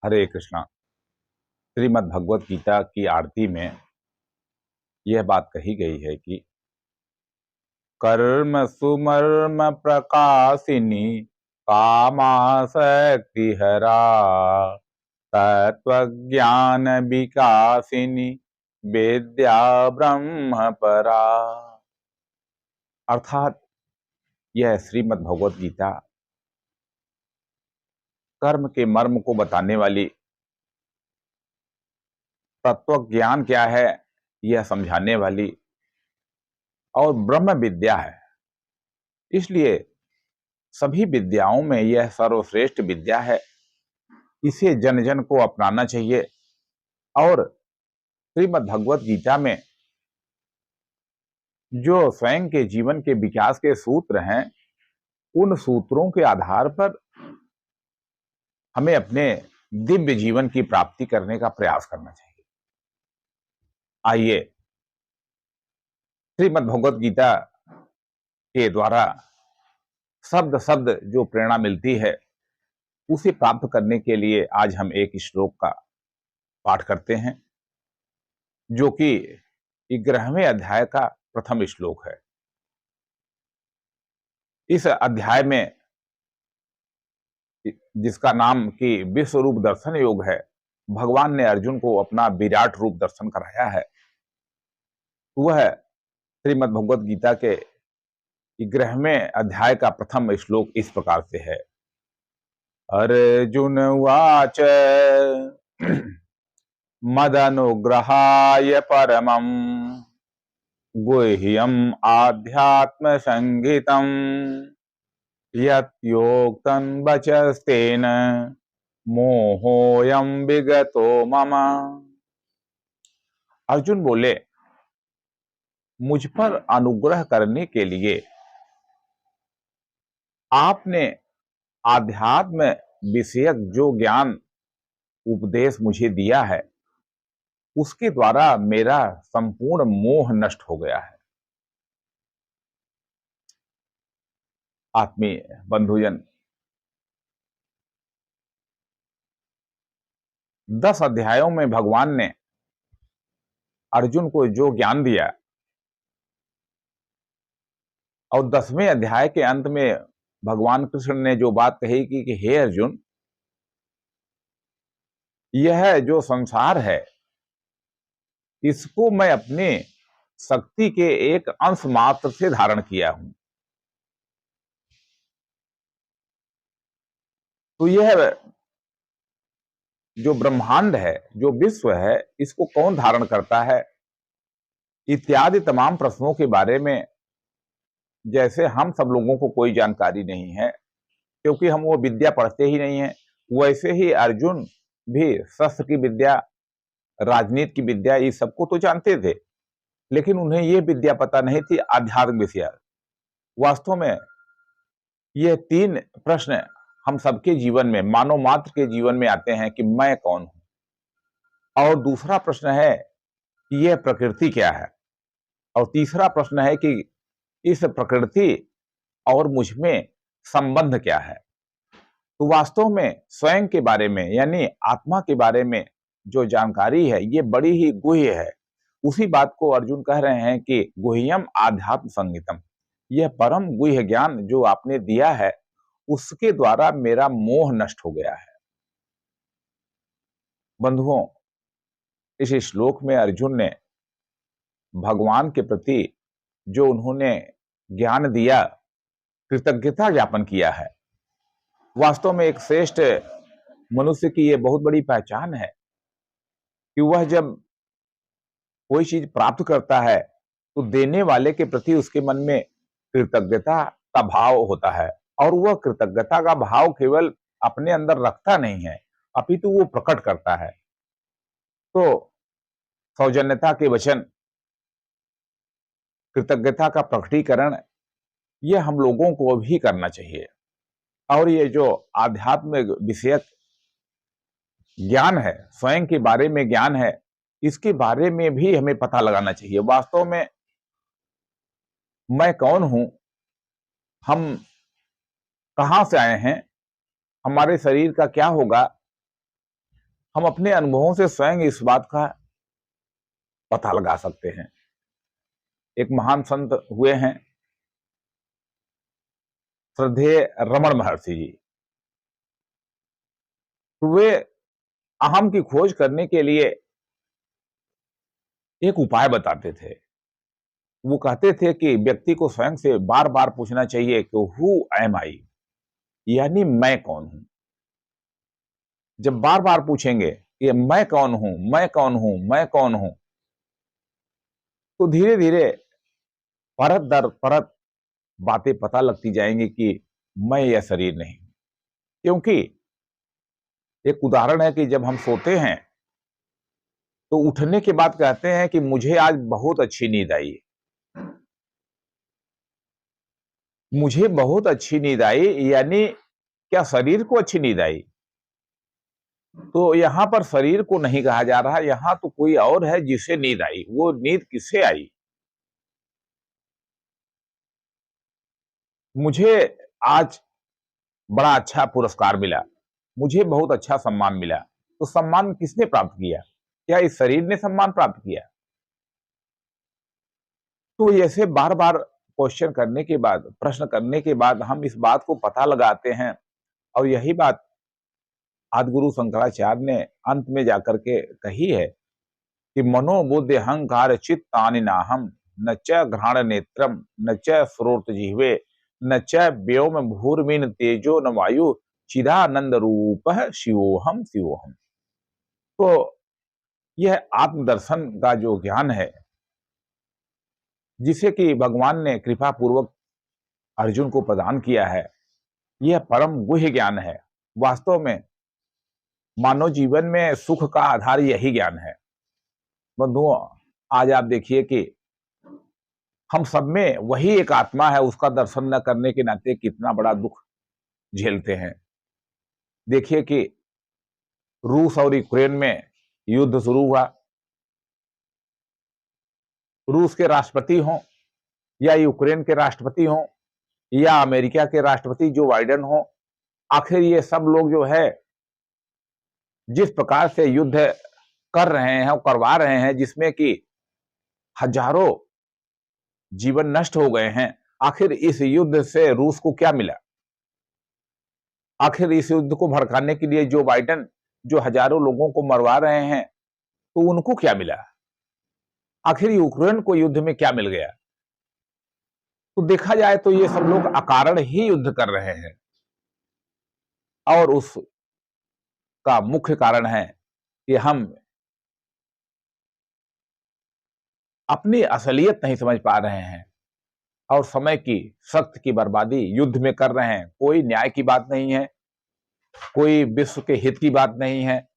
हरे कृष्णा। श्रीमद् भगवत गीता की आरती में यह बात कही गई है कि कर्म सुमर्म प्रकाशिनी कामासक्ति हरा तत्व ज्ञान विकासिनी विद्या ब्रह्म परा। अर्थात यह श्रीमद् भगवत गीता कर्म के मर्म को बताने वाली, तत्व ज्ञान क्या है यह समझाने वाली और ब्रह्म विद्या है। इसलिए सभी विद्याओं में यह सर्वश्रेष्ठ विद्या है। इसे जन जन को अपनाना चाहिए। और श्रीमद् भगवत गीता में जो स्वयं के जीवन के विकास के सूत्र हैं, उन सूत्रों के आधार पर हमें अपने दिव्य जीवन की प्राप्ति करने का प्रयास करना चाहिए। आइए श्रीमद् भगवत गीता के द्वारा शब्द शब्द जो प्रेरणा मिलती है, उसे प्राप्त करने के लिए आज हम एक श्लोक का पाठ करते हैं, जो कि 11वें अध्याय का प्रथम श्लोक है। इस अध्याय में, जिसका नाम कि विश्व रूप दर्शन योग है, भगवान ने अर्जुन को अपना विराट रूप दर्शन कराया है। वह श्रीमद् भगवत गीता के 11वें अध्याय का प्रथम श्लोक इस प्रकार से है। अर्जुन उवाच मदनुग्रहाय परमं गुह्यम् आध्यात्म संगीतम् यत्योक्तं वचस्तेन मोहोऽयं विगतो मम। अर्जुन बोले, मुझ पर अनुग्रह करने के लिए आपने आध्यात्म विषयक जो ज्ञान उपदेश मुझे दिया है, उसके द्वारा मेरा संपूर्ण मोह नष्ट हो गया है। आत्मीय बंधुजन, 10 अध्यायों में भगवान ने अर्जुन को जो ज्ञान दिया, और 10वें अध्याय के अंत में भगवान कृष्ण ने जो बात कही कि हे अर्जुन, यह जो संसार है, इसको मैं अपने शक्ति के एक अंश मात्र से धारण किया हूं। तो यह जो ब्रह्मांड है, जो विश्व है, इसको कौन धारण करता है, इत्यादि तमाम प्रश्नों के बारे में जैसे हम सब लोगों को कोई जानकारी नहीं है, क्योंकि हम वो विद्या पढ़ते ही नहीं है, वैसे ही अर्जुन भी शस्त्र की विद्या, राजनीति की विद्या, ये सबको तो जानते थे, लेकिन उन्हें ये विद्या पता नहीं थी, आध्यात्मिक विषय। वास्तव में ये 3 प्रश्न हम सबके जीवन में, मानव मात्र के जीवन में आते हैं कि मैं कौन हूं, और दूसरा प्रश्न है कि यह प्रकृति क्या है, और तीसरा प्रश्न है कि इस प्रकृति और मुझ में संबंध क्या है। तो वास्तव में स्वयं के बारे में, यानी आत्मा के बारे में जो जानकारी है, ये बड़ी ही गुह्य है। उसी बात को अर्जुन कह रहे हैं कि गुह्यम आध्यात्म संगीतम, यह परम गुह्य ज्ञान जो आपने दिया है, उसके द्वारा मेरा मोह नष्ट हो गया है। बंधुओं, इस श्लोक में अर्जुन ने भगवान के प्रति जो उन्होंने ज्ञान दिया, कृतज्ञता ज्ञापन किया है। वास्तव में एक श्रेष्ठ मनुष्य की यह बहुत बड़ी पहचान है कि वह जब कोई चीज प्राप्त करता है, तो देने वाले के प्रति उसके मन में कृतज्ञता का भाव होता है, और वह कृतज्ञता का भाव केवल अपने अंदर रखता नहीं है, अपितु वो प्रकट करता है। तो सौजन्यता के वचन, कृतज्ञता का प्रकटीकरण, यह हम लोगों को भी करना चाहिए। और ये जो आध्यात्मिक विषयक ज्ञान है, स्वयं के बारे में ज्ञान है, इसके बारे में भी हमें पता लगाना चाहिए। वास्तव में मैं कौन हूं, हम कहां से आए हैं, हमारे शरीर का क्या होगा, हम अपने अनुभवों से स्वयं इस बात का पता लगा सकते हैं। एक महान संत हुए हैं श्रद्धेय रमण महर्षि जी। तो वे अहम की खोज करने के लिए एक उपाय बताते थे। वो कहते थे कि व्यक्ति को स्वयं से बार बार पूछना चाहिए कि हु एम आई, यानी मैं कौन हूं। जब बार बार पूछेंगे कि मैं कौन हूं, मैं कौन हूं, मैं कौन हूं, तो धीरे धीरे परत दर परत बातें पता लगती जाएंगी कि मैं यह शरीर नहीं हूं। क्योंकि एक उदाहरण है कि जब हम सोते हैं तो उठने के बाद कहते हैं कि मुझे आज बहुत अच्छी नींद आई, मुझे बहुत अच्छी नींद आई, यानी क्या शरीर को अच्छी नींद आई? तो यहां पर शरीर को नहीं कहा जा रहा, यहां तो कोई और है जिसे नींद आई। वो नींद किससे आई? मुझे आज बड़ा अच्छा पुरस्कार मिला, मुझे बहुत अच्छा सम्मान मिला। तो सम्मान किसने प्राप्त किया? क्या इस शरीर ने सम्मान प्राप्त किया? तो ऐसे बार बार क्वेश्चन करने के बाद, प्रश्न करने के बाद हम इस बात को पता लगाते हैं। और यही बात आदिगुरु शंकराचार्य ने अंत में जाकर के कही है कि मनोबुद्धि अहंकार चित्तानि नाहम, न च घ्राण नेत्रम, न च श्रोत्र जिह्वे, न च व्योम भूर्मिन तेजो न वायु, चिदानंद रूप शिवोहम शिवोहम। तो यह आत्मदर्शन का जो ज्ञान है, जिसे कि भगवान ने कृपा पूर्वक अर्जुन को प्रदान किया है, यह परम गुह्य ज्ञान है। वास्तव में मानव जीवन में सुख का आधार यही ज्ञान है। बंधुओं, आज आप देखिए कि हम सब में वही एक आत्मा है, उसका दर्शन न करने के नाते कितना बड़ा दुख झेलते हैं। देखिए कि रूस और यूक्रेन में युद्ध शुरू हुआ। रूस के राष्ट्रपति हों या यूक्रेन के राष्ट्रपति हों या अमेरिका के राष्ट्रपति जो बाइडेन हों, आखिर ये सब लोग जो है जिस प्रकार से युद्ध कर रहे हैं और करवा रहे हैं, जिसमें कि हजारों जीवन नष्ट हो गए हैं, आखिर इस युद्ध से रूस को क्या मिला? आखिर इस युद्ध को भड़काने के लिए जो बाइडेन जो हजारों लोगों को मरवा रहे हैं, तो उनको क्या मिला? आखिर यूक्रेन को युद्ध में क्या मिल गया? तो देखा जाए तो ये सब लोग अकारण ही युद्ध कर रहे हैं। और उसका मुख्य कारण है कि हम अपनी असलियत नहीं समझ पा रहे हैं और समय की, शक्ति की बर्बादी युद्ध में कर रहे हैं। कोई न्याय की बात नहीं है, कोई विश्व के हित की बात नहीं है,